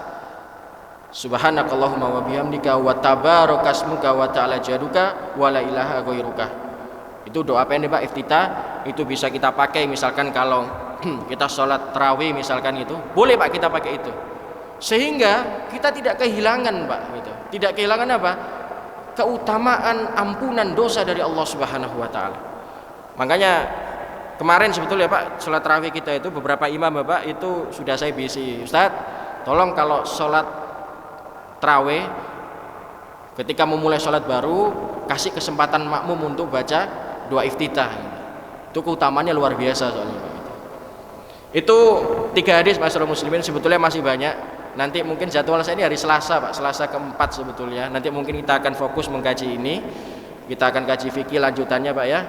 Subhanakallahumma wa bihamdika wa tabarakasmuka wa ta'ala jaduka wa la ilaha ghairuka. Itu doa pendek Pak iftitah, itu bisa kita pakai misalkan kalau kita sholat tarawih misalkan, itu boleh Pak kita pakai itu, sehingga kita tidak kehilangan Pak gitu. Tidak kehilangan apa? Keutamaan ampunan dosa dari Allah Subhanahu wa taala. Makanya kemarin sebetulnya Pak, sholat tarawih kita itu beberapa imam Bapak itu sudah saya bisi, Ustadz tolong kalau sholat tarawih ketika memulai sholat baru kasih kesempatan makmum untuk baca doa iftitah. Itu keutamanya luar biasa soalnya Pak. Itu 3 hadis masyarakat muslimin, sebetulnya masih banyak. Nanti mungkin jadwal saya ini hari Selasa Pak, Selasa keempat sebetulnya. Nanti mungkin kita akan fokus mengkaji ini. Kita akan kaji fikih lanjutannya Pak ya.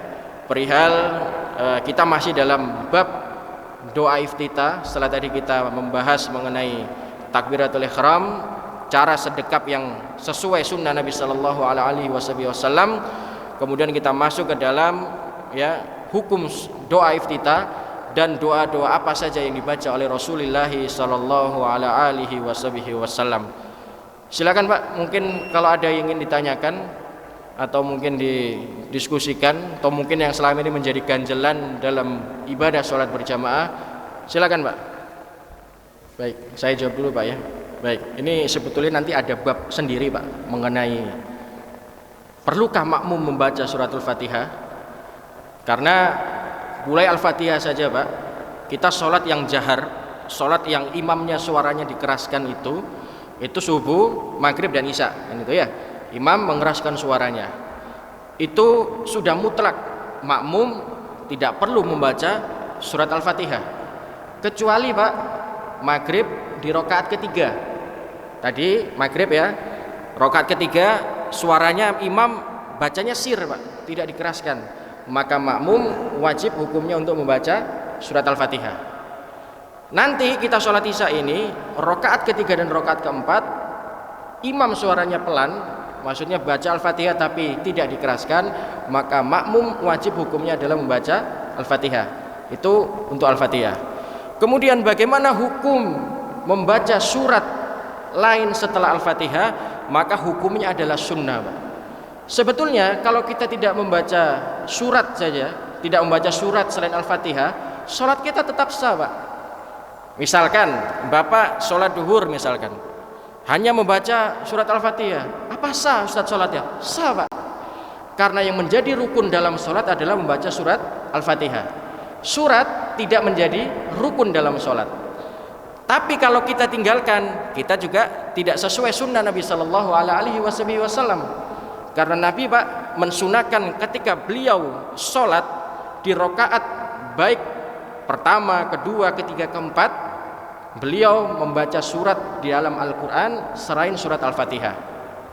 Perihal kita masih dalam bab doa iftitah. Setelah tadi kita membahas mengenai takbiratul ihram, cara sedekap yang sesuai sunnah Nabi Sallallahu Alaihi Wasallam. Kemudian kita masuk ke dalam ya hukum doa iftitah, dan doa-doa apa saja yang dibaca oleh Rasulullah sallallahu alaihi wasallam. Silakan Pak, mungkin kalau ada yang ingin ditanyakan atau mungkin didiskusikan atau mungkin yang selama ini menjadi ganjelan dalam ibadah sholat berjamaah, silakan Pak. Baik, saya jawab dulu Pak ya. Baik, ini sebetulnya nanti ada bab sendiri Pak mengenai perlukah makmum membaca surat Al-Fatihah. Karena mulai Al-Fatihah saja Pak, kita sholat yang jahar, sholat yang imamnya suaranya dikeraskan itu subuh, maghrib dan isya, kan itu ya. Imam mengeraskan suaranya, itu sudah mutlak makmum tidak perlu membaca surat Al-Fatihah, kecuali Pak maghrib di rakaat ketiga. Tadi maghrib ya, rakaat ketiga suaranya imam bacanya sir Pak, tidak dikeraskan, maka makmum wajib hukumnya untuk membaca surat Al-Fatihah. Nanti kita sholat isya ini rakaat ketiga dan rakaat keempat, imam suaranya pelan, maksudnya baca Al-Fatihah tapi tidak dikeraskan, maka makmum wajib hukumnya adalah membaca Al-Fatihah. Itu untuk Al-Fatihah. Kemudian bagaimana hukum membaca surat lain setelah Al-Fatihah? Maka hukumnya adalah sunnah Pak. Sebetulnya kalau kita tidak membaca surat saja, tidak membaca surat selain Al-Fatihah, sholat kita tetap sah Pak. Misalkan Bapak sholat duhur misalkan, hanya membaca surat Al-Fatihah, apa sah Ustaz sholatnya? Sah Pak. Karena yang menjadi rukun dalam sholat adalah membaca surat Al-Fatihah. Surat tidak menjadi rukun dalam sholat. Tapi kalau kita tinggalkan, kita juga tidak sesuai sunnah Nabi Sallallahu Alaihi Wasallam. Karena Nabi Pak mensunahkan ketika beliau sholat di rakaat baik pertama, kedua, ketiga, keempat, beliau membaca surat di dalam Al-Quran selain surat Al-Fatihah.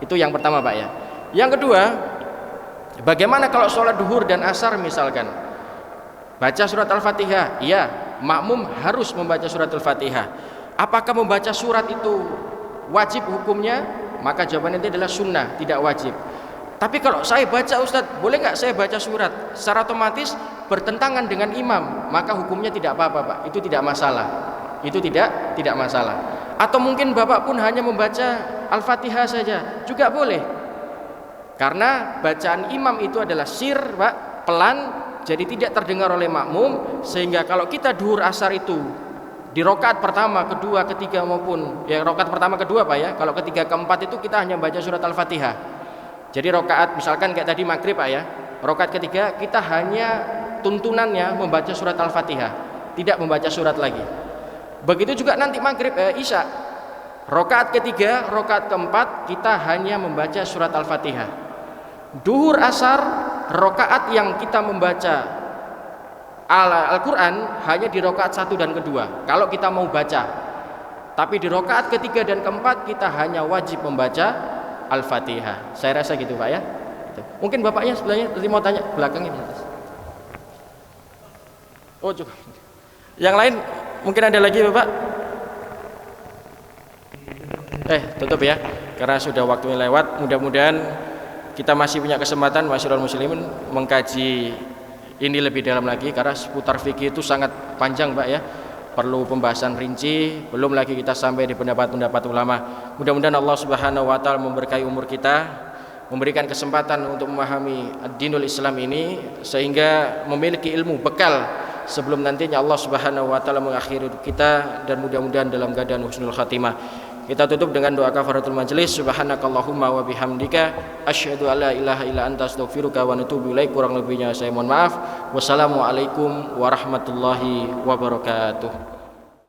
Itu yang pertama Pak ya. Yang kedua, bagaimana kalau sholat duhur dan asar misalkan, baca surat Al-Fatihah? Iya, makmum harus membaca surat Al-Fatihah. Apakah membaca surat itu wajib hukumnya? Maka jawabannya itu adalah sunnah, tidak wajib. Tapi kalau saya baca Ustadz, boleh nggak saya baca surat? Secara otomatis bertentangan dengan imam, maka hukumnya tidak apa-apa Pak. Itu tidak masalah. Itu tidak masalah. Atau mungkin Bapak pun hanya membaca Al-Fatihah saja, juga boleh. Karena bacaan imam itu adalah sir Pak, pelan, jadi tidak terdengar oleh makmum, sehingga kalau kita duhur asar itu di rakaat pertama, kedua, ketiga maupun ya rakaat pertama kedua Pak ya, kalau ketiga keempat itu kita hanya baca surat Al-Fatihah. Jadi rakaat misalkan kayak tadi maghrib Pak ya, rakaat ketiga kita hanya tuntunannya membaca surat Al-Fatihah, tidak membaca surat lagi. Begitu juga nanti maghrib isya, rakaat ketiga, rakaat keempat kita hanya membaca surat Al-Fatihah. Duhur asar, rakaat yang kita membaca Al-Quran hanya di rakaat satu dan kedua kalau kita mau baca. Tapi di rakaat ketiga dan keempat kita hanya wajib membaca Al-Fatihah. Saya rasa gitu Pak ya. Mungkin Bapaknya sebelahnya tadi mau tanya belakangnya di atas. Oh cukup. Yang lain mungkin ada lagi Bapak? Tutup ya, karena sudah waktunya lewat. Mudah-mudahan kita masih punya kesempatan masyarakat muslimin mengkaji ini lebih dalam lagi, karena seputar fikih itu sangat panjang Pak ya, perlu pembahasan rinci, belum lagi kita sampai di pendapat-pendapat ulama. Mudah-mudahan Allah Subhanahu wa taala memberkahi umur kita, memberikan kesempatan untuk memahami ad-dinul Islam ini sehingga memiliki ilmu bekal sebelum nantinya Allah Subhanahu wa taala mengakhiri hidup kita, dan mudah-mudahan dalam keadaan husnul khatimah. Kita tutup dengan doa kafaratul majelis. Subhanakallahumma wa bihamdika asyhadu an la ilaha illa anta astaghfiruka wa atubu ilaik. Kurang lebihnya saya mohon maaf. Wassalamualaikum warahmatullahi wabarakatuh.